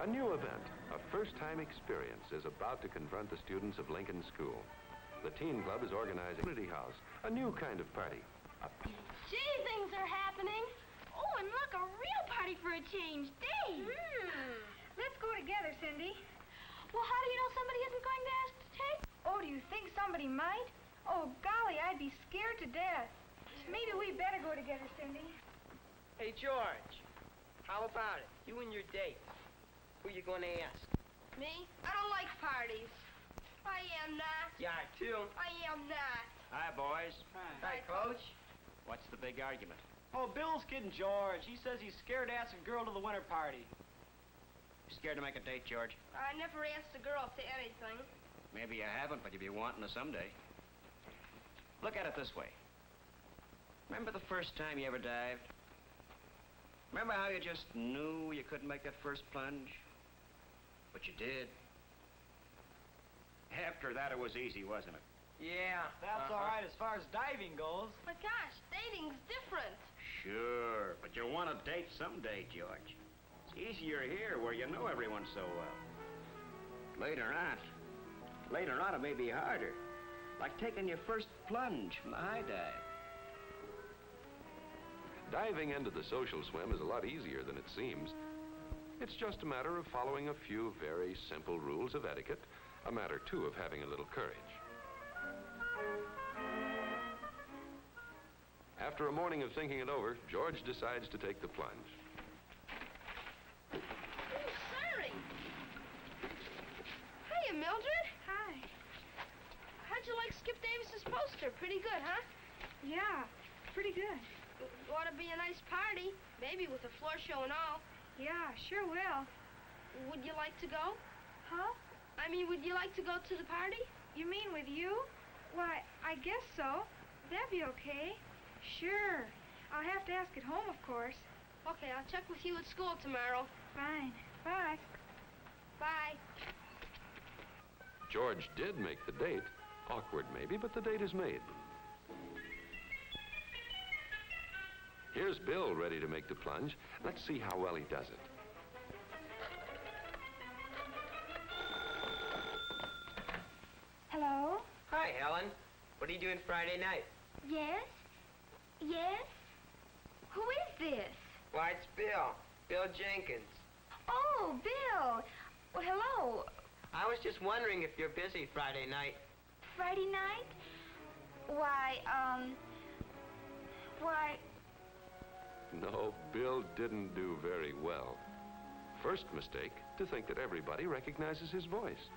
A new event, a first-time experience, is about to confront the students of Lincoln School. The Teen Club is organizing a community house, a new kind of party. Gee, things are happening. Oh, and look, a real party for a change. Dave! Let's go together, Cindy. Well, how do you know somebody isn't going to ask to take? Oh, do you think somebody might? Oh, golly, I'd be scared to death. Maybe we better go together, Cindy. Hey, George, how about it? You and your date. Who you going to ask? Me? I don't like parties. I am not. You are, too. I am not. Hi, boys. Hi, Coach. What's the big argument? Oh, Bill's kidding George. He says he's scared to ask a girl to the winter party. You scared to make a date, George? I never asked a girl to anything. Maybe you haven't, but you'll be wanting to someday. Look at it this way. Remember the first time you ever dived? Remember how you just knew you couldn't make that first plunge? But you did. After that, it was easy, wasn't it? Yeah. That's all right as far as diving goes. But gosh, dating's different. Sure, but you'll want to date someday, George. It's easier here where you know everyone so well. Later on it may be harder. Like taking your first plunge from the high dive. Diving into the social swim is a lot easier than it seems. It's just a matter of following a few very simple rules of etiquette, a matter, too, of having a little courage. After a morning of thinking it over, George decides to take the plunge. Oh, sorry. Hiya, Mildred. Hi. How'd you like Skip Davis's poster? Pretty good, huh? Yeah, pretty good. Ought to be a nice party, maybe with a floor show and all. Yeah, sure will. Would you like to go? Huh? I mean, would you like to go to the party? You mean with you? Why, I guess so. That'd be okay. Sure. I'll have to ask at home, of course. Okay, I'll check with you at school tomorrow. Fine. Bye. Bye. George did make the date. Awkward, maybe, but the date is made. Here's Bill ready to make the plunge. Let's see how well he does it. Hello? Hi, Helen. What are you doing Friday night? Yes? Yes? Who is this? Why, it's Bill. Bill Jenkins. Oh, Bill. Well, hello. I was just wondering if you're busy Friday night. Friday night? Why, No, Bill didn't do very well. First mistake, to think that everybody recognizes his voice.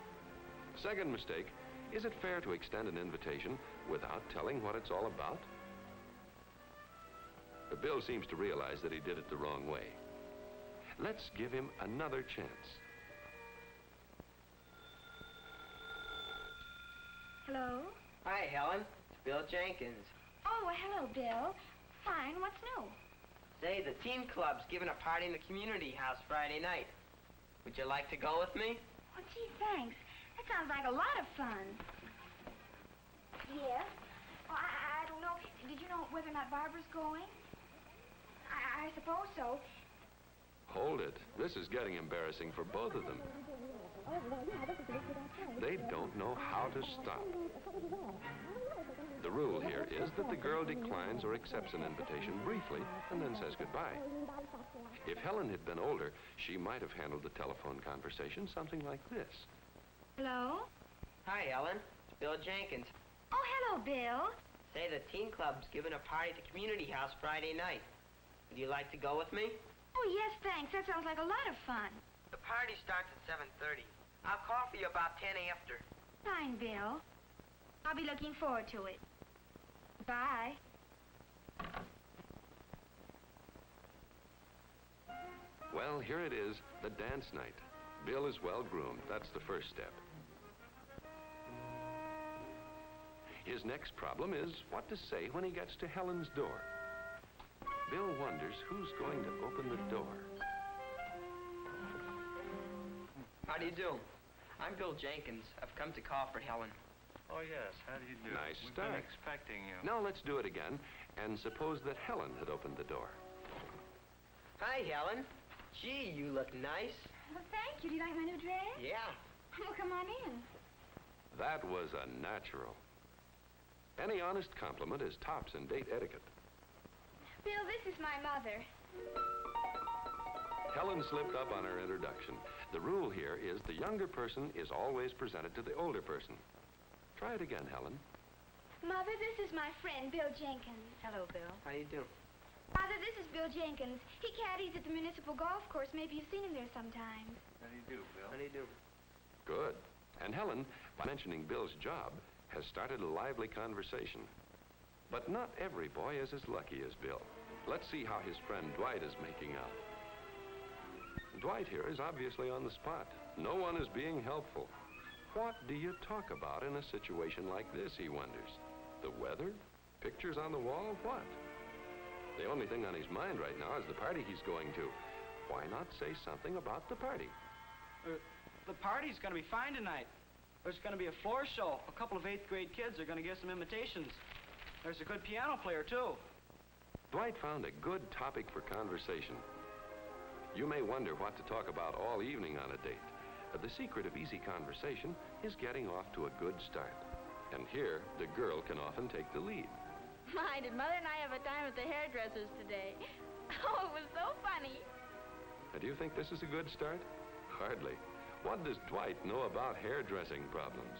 Second mistake, is it fair to extend an invitation without telling what it's all about? But Bill seems to realize that he did it the wrong way. Let's give him another chance. Hello? Hi, Helen. It's Bill Jenkins. Oh, well, hello, Bill. Fine. What's new? Say, the teen club's giving a party in the community house Friday night. Would you like to go with me? Oh, gee, thanks. That sounds like a lot of fun. Yes? Oh, I don't know. Did you know whether or not Barbara's going? I suppose so. Hold it. This is getting embarrassing for both of them. They don't know how to stop. The rule here is that the girl declines or accepts an invitation briefly and then says goodbye. If Helen had been older, she might have handled the telephone conversation something like this. Hello? Hi, Helen. It's Bill Jenkins. Oh, hello, Bill. Say, the teen club's giving a party at the community house Friday night. Would you like to go with me? Oh, yes, thanks. That sounds like a lot of fun. The party starts at 7:30. I'll call for you about 10 after. Fine, Bill. I'll be looking forward to it. Bye. Well, here it is, the dance night. Bill is well groomed. That's the first step. His next problem is what to say when he gets to Helen's door. Bill wonders who's going to open the door. How do you do? I'm Bill Jenkins. I've come to call for Helen. Oh, yes. How do you do? Nice We've start. been expecting you. Now let's do it again, and suppose that Helen had opened the door. Hi, Helen. Gee, you look nice. Well, thank you. Do you like my new dress? Yeah. Well, come on in. That was a natural. Any honest compliment is tops in date etiquette. Bill, this is my mother. Helen slipped up on her introduction. The rule here is the younger person is always presented to the older person. Try it again, Helen. Mother, this is my friend, Bill Jenkins. Hello, Bill. How do you do? Father, this is Bill Jenkins. He caddies at the municipal golf course. Maybe you've seen him there sometimes. How do you do, Bill? How do you do? Good. And Helen, by mentioning Bill's job, has started a lively conversation. But not every boy is as lucky as Bill. Let's see how his friend Dwight is making out. Dwight here is obviously on the spot. No one is being helpful. What do you talk about in a situation like this, he wonders? The weather? Pictures on the wall? What? The only thing on his mind right now is the party he's going to. Why not say something about the party? The party's going to be fine tonight. There's going to be a floor show. A couple of 8th grade kids are going to give some imitations. There's a good piano player, too. Dwight found a good topic for conversation. You may wonder what to talk about all evening on a date. But the secret of easy conversation is getting off to a good start. And here, the girl can often take the lead. My, did Mother and I have a time at the hairdresser's today? Oh, it was so funny. Do you think this is a good start? Hardly. What does Dwight know about hairdressing problems?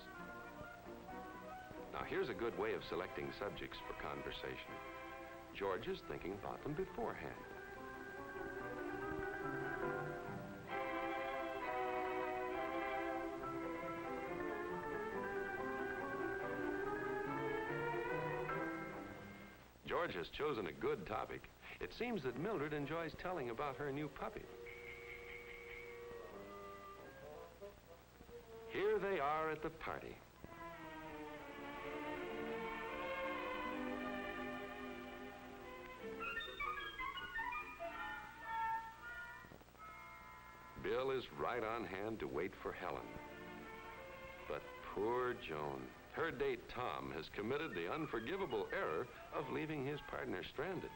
Now, here's a good way of selecting subjects for conversation. George is thinking about them beforehand. George has chosen a good topic. It seems that Mildred enjoys telling about her new puppy. Here they are at the party. Bill is right on hand to wait for Helen. But poor Joan. Her date, Tom, has committed the unforgivable error of leaving his partner stranded.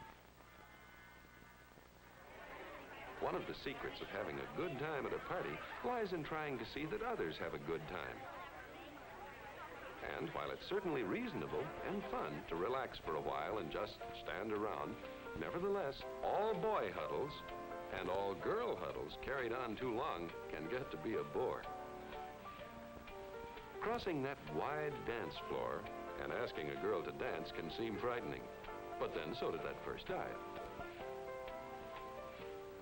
One of the secrets of having a good time at a party lies in trying to see that others have a good time. And while it's certainly reasonable and fun to relax for a while and just stand around, nevertheless, all boy huddles and all girl huddles carried on too long can get to be a bore. Crossing that wide dance floor and asking a girl to dance can seem frightening, but then so did that first dive.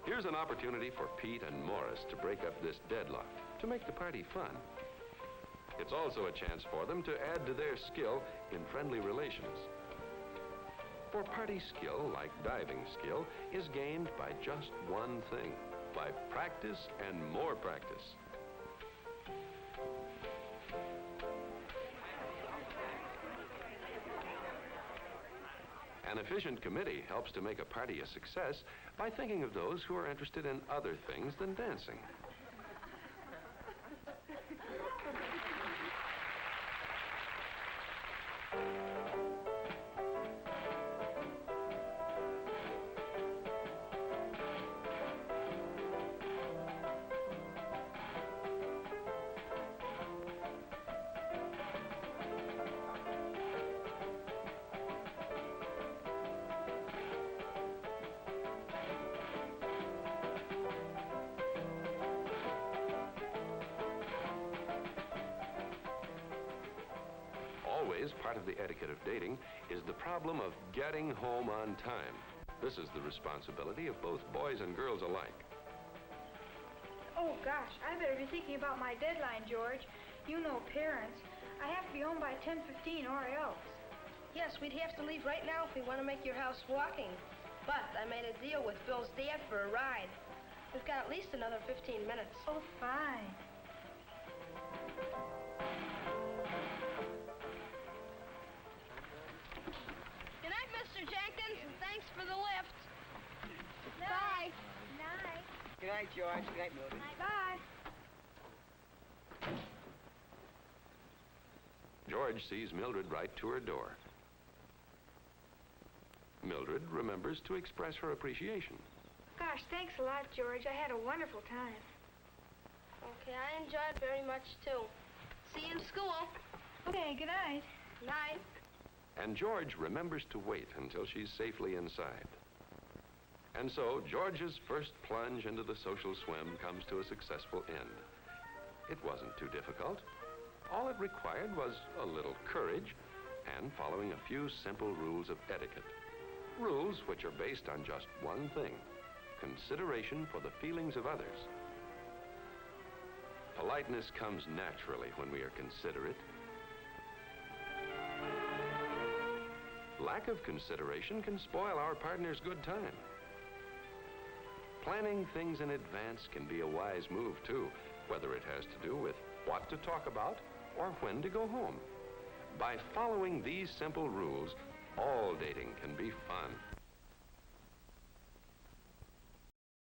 Here's an opportunity for Pete and Morris to break up this deadlock, to make the party fun. It's also a chance for them to add to their skill in friendly relations. For party skill, like diving skill, is gained by just one thing, by practice and more practice. An efficient committee helps to make a party a success by thinking of those who are interested in other things than dancing. Always part of the etiquette of dating is the problem of getting home on time. This is the responsibility of both boys and girls alike. Oh, gosh, I better be thinking about my deadline, George. You know parents. I have to be home by 10:15 or else. Yes, we'd have to leave right now if we want to make your house walking. But I made a deal with Bill's dad for a ride. We've got at least another 15 minutes. Oh, fine. Good night, Mr. Jenkins, and thanks for the lift. Bye. Night. Good night, George. Good night, Mildred. Bye. George sees Mildred right to her door. Mildred remembers to express her appreciation. Gosh, thanks a lot, George. I had a wonderful time. Okay, I enjoyed very much, too. See you in school. Okay, good night. Night. And George remembers to wait until she's safely inside. And so, George's first plunge into the social swim comes to a successful end. It wasn't too difficult. All it required was a little courage and following a few simple rules of etiquette. Rules which are based on just one thing: consideration for the feelings of others. Politeness comes naturally when we are considerate. Lack of consideration can spoil our partner's good time. Planning things in advance can be a wise move, too, whether it has to do with what to talk about or when to go home. By following these simple rules, all dating can be fun.